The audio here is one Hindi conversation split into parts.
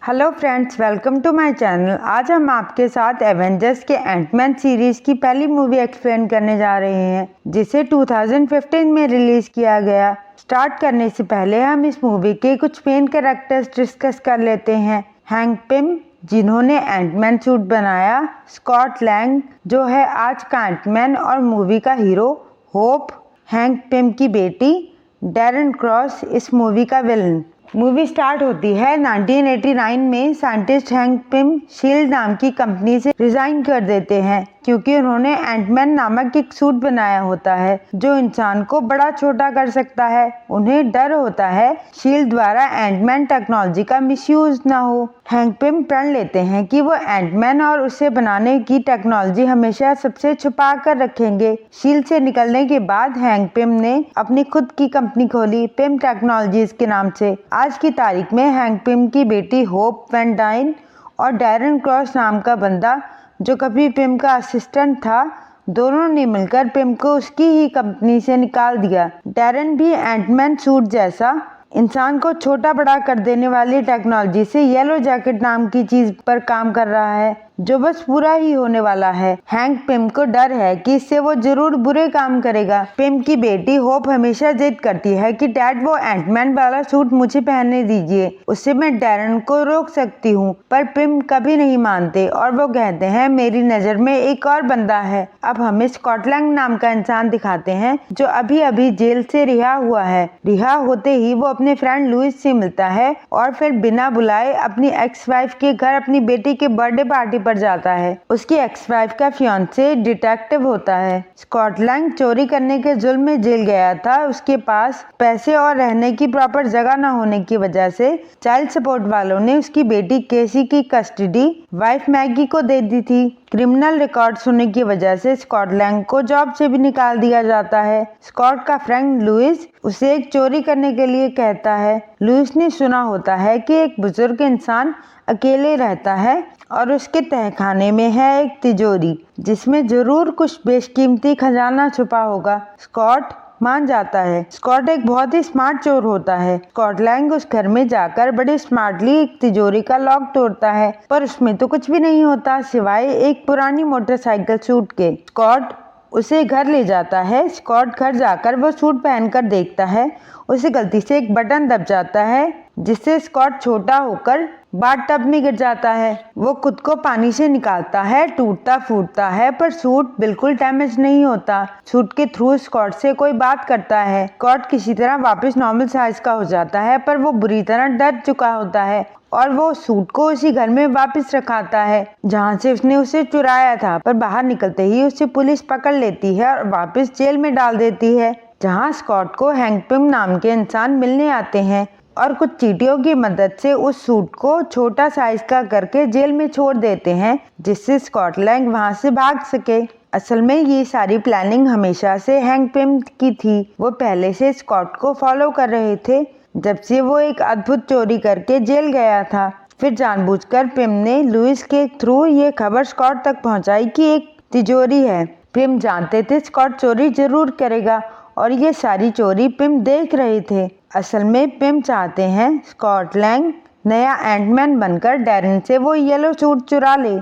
Hello friends, welcome to my channel. आज हम आपके साथ एवेंजर्स के एंटमैन सीरीज की पहली मूवी एक्सप्लेन करने जा रहे हैं, जिसे 2015 में रिलीज किया गया। स्टार्ट करने से पहले हम इस मूवी के कुछ मेन कैरेक्टर्स डिस्कस कर लेते हैं। हैंक पिम, जिन्होंने एंटमैन सूट बनाया, स्कॉट लैंग, जो है आज का एंटमैन और मूवी का हीरो, होप, हैंक पिम की बेटी, डैरेन क्रॉस, इस मूवी का विलन। मूवी स्टार्ट होती है 1989 में। साइंटिस्ट हैंक पिम शील्ड नाम की कंपनी से रिजाइन कर देते हैं क्योंकि उन्होंने एंटमैन नामक एक सूट बनाया होता है जो इंसान को बड़ा छोटा कर सकता है। उन्हें डर होता है शील्ड द्वारा एंटमैन टेक्नोलॉजी का मिसयूज ना हो। हैंक पिम प्रण लेते हैं कि वो एंटमैन और उसे बनाने की टेक्नोलॉजी हमेशा सबसे छुपा कर रखेंगे। शील्ड से निकलने के बाद हैंक पिम ने अपनी खुद की कंपनी खोली, पिम टेक्नोलॉजीज के नाम से। आज की तारीख में हैंक पिम की बेटी होप वैन डाइन और डैरेन क्रॉस नाम का बंदा, जो कभी पिम का असिस्टेंट था, दोनों ने मिलकर पिम को उसकी ही कंपनी से निकाल दिया। डैरेन भी एंटमैन सूट जैसा इंसान को छोटा बड़ा कर देने वाली टेक्नोलॉजी से येलो जैकेट नाम की चीज पर काम कर रहा है, जो बस पूरा ही होने वाला है। हैंक पिम को डर है कि इससे वो जरूर बुरे काम करेगा। पिम की बेटी होप हमेशा जिद करती है कि डैड, वो एंटमैन वाला सूट मुझे पहनने दीजिए, उससे मैं डैरेन को रोक सकती हूँ। पर पिम कभी नहीं मानते और वो कहते हैं मेरी नजर में एक और बंदा है। अब हमें स्कॉट लैंग नाम का इंसान दिखाते हैं जो अभी अभी जेल से रिहा हुआ है। रिहा होते ही वो अपने फ्रेंड लुइस से मिलता है और फिर बिना बुलाए अपनी एक्स वाइफ के घर अपनी बेटी के बर्थडे पार्टी पर जाता है। उसकी एक्स वाइफ का फियांसे डिटेक्टिव होता है। स्कॉट लैंग चोरी करने के जुल्म में जेल गया था। उसके पास पैसे और रहने की प्रॉपर जगह न होने की वजह से चाइल्ड सपोर्ट वालों ने उसकी बेटी केसी की कस्टडी वाइफ मैगी को दे दी थी। क्रिमिनल रिकॉर्ड्स होने की वजह से स्कॉट लैंग को जॉब से भी निकाल दिया जाता है। स्कॉट का फ्रेंड लुइस उसे एक चोरी करने के लिए कहता है। लुइस ने सुना होता है कि एक बुजुर्ग इंसान अकेले रहता है और उसके तहखाने में है एक तिजोरी जिसमें जरूर कुछ बेशकीमती खजाना छुपा होगा। स्कॉट मान जाता है। स्कॉट एक बहुत ही स्मार्ट चोर होता है। स्कॉट लैंग उस घर में जाकर बड़े स्मार्टली एक तिजोरी का लॉक तोड़ता है, पर उसमें तो कुछ भी नहीं होता सिवाय एक पुरानी मोटरसाइकिल सूट के। स्कॉट उसे घर ले जाता है। स्कॉट घर जाकर वो सूट पहनकर देखता है, उसे गलती से एक बटन दब जाता है जिससे स्कॉट छोटा होकर बाथटब में गिर जाता है। वो खुद को पानी से निकालता है, टूटता फूटता है, पर सूट बिल्कुल डैमेज नहीं होता। सूट के थ्रू स्कॉट से कोई बात करता है। स्कॉट किसी तरह वापस नॉर्मल साइज का हो जाता है, पर वो बुरी तरह डर चुका होता है और वो सूट को उसी घर में वापस रखाता है जहाँ से उसने उसे चुराया था। पर बाहर निकलते ही उसे पुलिस पकड़ लेती है और वापस जेल में डाल देती है, जहाँ स्कॉट को हैंक पिम नाम के इंसान मिलने आते हैं और कुछ चींटियों की मदद से उस सूट को छोटा साइज का करके जेल में छोड़ देते हैं, जिससे स्कॉट लैंग वहां से भाग सके। असल में ये सारी प्लानिंग हमेशा से हैंक पिम की थी। वो पहले से स्कॉट को फॉलो कर रहे थे जब से वो एक अद्भुत चोरी करके जेल गया था। फिर जानबूझकर पिम ने लुइस के थ्रू ये खबर स्कॉट तक पहुंचाई कि एक तिजोरी है। पिम जानते थे स्कॉट चोरी जरूर करेगा और ये सारी चोरी पिम देख रहे थे। असल में पिम चाहते हैं स्कॉट लैंग नया एंटमैन बनकर डैरेन से वो येलो सूट चुरा ले।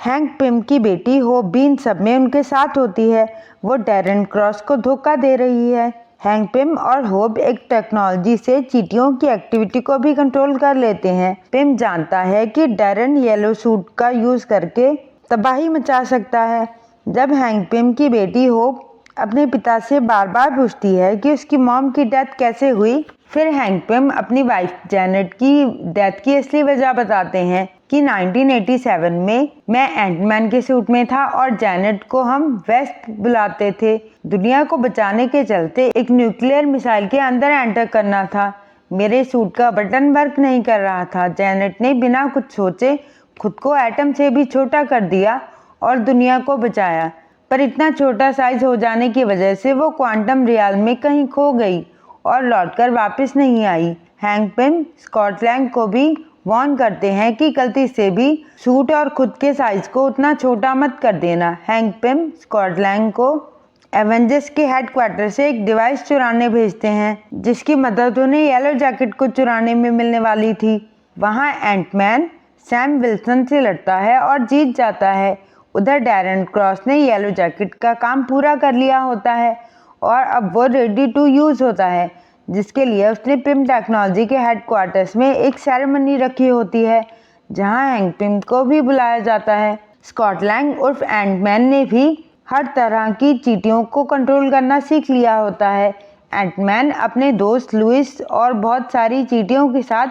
हैंक पिम की बेटी होप भी इन सब में उनके साथ होती है। वो डैरेन क्रॉस को धोखा दे रही है। हैंक पिम और होप एक टेक्नोलॉजी से चींटियों की एक्टिविटी को भी कंट्रोल कर लेते हैं। पिम जानता है कि डैरेन येलो सूट का यूज करके तबाही मचा सकता है। जब हैंक पिम की बेटी होप अपने पिता से बार बार पूछती है कि उसकी मॉम की डेथ कैसे हुई, फिर हैंक पिम अपनी वाइफ जैनेट की डेथ की असली वजह बताते हैं कि 1987 में मैं एंटमैन के सूट में था और जैनेट को हम वेस्ट बुलाते थे। दुनिया को बचाने के चलते एक न्यूक्लियर मिसाइल के अंदर एंटर करना था। मेरे सूट का बटन वर्क नहीं कर रहा था। जैनेट ने बिना कुछ सोचे खुद को एटम से भी छोटा कर दिया और दुनिया को बचाया, पर इतना छोटा साइज हो जाने की वजह से वो क्वांटम रियल में कहीं खो गई और लौटकर वापस नहीं आई। हैंक पिम स्कॉट लैंग को भी वार्न करते हैं कि गलती से भी सूट और खुद के साइज को उतना छोटा मत कर देना। हैंक पिम स्कॉट लैंग को एवेंजर्स के हेडक्वार्टर से एक डिवाइस चुराने भेजते हैं जिसकी मदद उन्हें येलो जैकेट को चुराने में मिलने वाली थी। वहाँ एंटमैन सैम विल्सन से लड़ता है और जीत जाता है। उधर डैरेन क्रॉस ने येलो जैकेट का काम पूरा कर लिया होता है और अब वो रेडी टू यूज़ होता है, जिसके लिए उसने पिम टेक्नोलॉजी के हेडक्वार्टर्स में एक सेरेमनी रखी होती है जहां हैंक पिम को भी बुलाया जाता है। स्कॉट लैंग उर्फ एंटमैन ने भी हर तरह की चींटियों को कंट्रोल करना सीख लिया होता है। एंटमैन अपने दोस्त लुइस और बहुत सारी चींटियों के साथ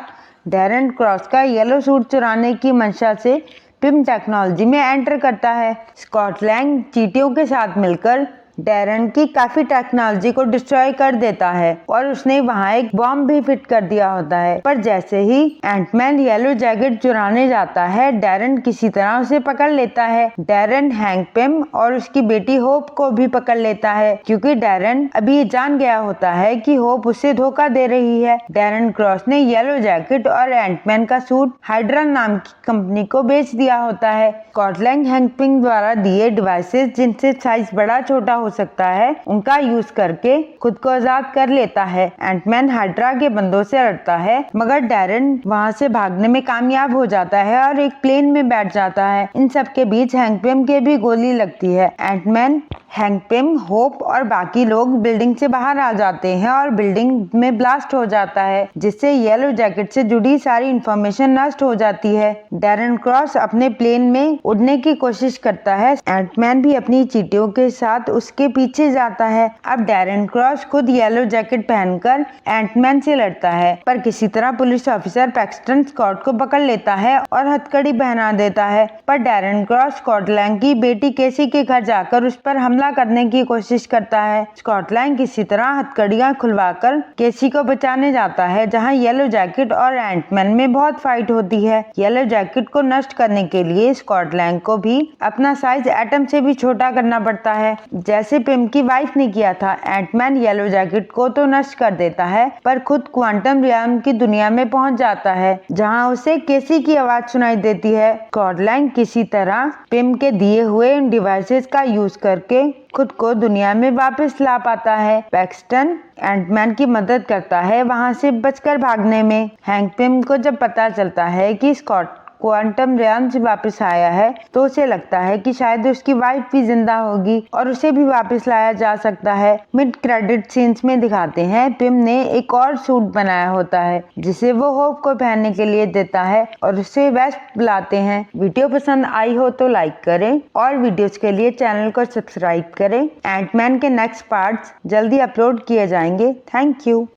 डैरेन क्रॉस का येलो सूट चुराने की मंशा से पिम टेक्नोलॉजी में एंटर करता है। स्कॉट लैंग चींटियों के साथ मिलकर डैरेन की काफी टेक्नोलॉजी को डिस्ट्रॉय कर देता है और उसने वहां एक बॉम्ब भी फिट कर दिया होता है। पर जैसे ही एंटमैन येलो जैकेट चुराने जाता है, डैरेन किसी तरह उसे पकड़ लेता है। डैरेन हैंक पिम और उसकी बेटी होप को भी पकड़ लेता है, क्योंकि डैरेन अभी ये जान गया होता है कि होप उसे धोखा दे रही है। डैरेन क्रॉस ने येलो जैकेट और एंटमैन का सूट हाइड्रा नाम की कंपनी को बेच दिया होता है। स्कॉट लैंग हैंक पिम द्वारा दिए डिवाइसेस, जिनसे साइज बड़ा छोटा हो सकता है, उनका यूज करके खुद को आजाद कर लेता है। एंटमैन हाइड्रा के बंदों से लड़ता है, मगर डैरेन वहां से भागने में कामयाब हो जाता है और एक प्लेन में बैठ जाता है। इन सब के बीच हैंक पिम के भी गोली लगती है। एंटमैन, हैंक पिम, होप और बाकी लोग बिल्डिंग से बाहर आ जाते हैं और बिल्डिंग में ब्लास्ट हो जाता है, जिससे येलो जैकेट से जुड़ी सारी इंफॉर्मेशन नष्ट हो जाती है। डैरेन क्रॉस अपने प्लेन में उड़ने की कोशिश करता है। एंटमैन भी अपनी चींटियों के साथ उसके पीछे जाता है। अब डैरेन क्रॉस खुद येलो जैकेट पहनकर एंटमैन से लड़ता है, पर किसी तरह पुलिस ऑफिसर पैक्सटन स्कॉट को पकड़ लेता है और हथकड़ी पहना देता है। पर डैरेन क्रॉस स्कॉट लैंग की बेटी केसी के घर जाकर उस पर हमला करने की कोशिश करता है। स्कॉट लैंग किसी तरह हथकड़ियां खुलवाकर केसी को बचाने जाता है, जहां येलो जैकेट और एंटमैन में बहुत फाइट होती है। येलो जैकेट को नष्ट करने के लिए स्कॉट लैंग को भी अपना साइज एटम से भी छोटा करना पड़ता है, जैसे पिम की वाइफ ने किया था। एंटमैन येलो जैकेट को तो नष्ट कर देता है, पर खुद क्वांटम रियल्म की दुनिया में पहुंच जाता है, जहां उसे केसी की आवाज सुनाई देती है। स्कॉट लैंग किसी तरह पिम के दिए हुए इन डिवाइसेस का यूज करके खुद को दुनिया में वापस ला पाता है। पैक्सटन एंटमैन की मदद करता है वहां से बचकर भागने में। हैंक पिम को जब पता चलता है कि स्कॉट क्वांटम रियल्म से वापस आया है, तो उसे लगता है कि शायद उसकी वाइफ भी जिंदा होगी और उसे भी वापस लाया जा सकता है। मिड क्रेडिट सीन्स में दिखाते हैं पिम ने एक और सूट बनाया होता है, जिसे वो होप को पहनने के लिए देता है और उसे वेस्ट बुलाते हैं। वीडियो पसंद आई हो तो लाइक करें और वीडियोस के लिए चैनल को सब्सक्राइब करें। एंटमैन के नेक्स्ट पार्ट्स जल्दी अपलोड किए जाएंगे। Thank you.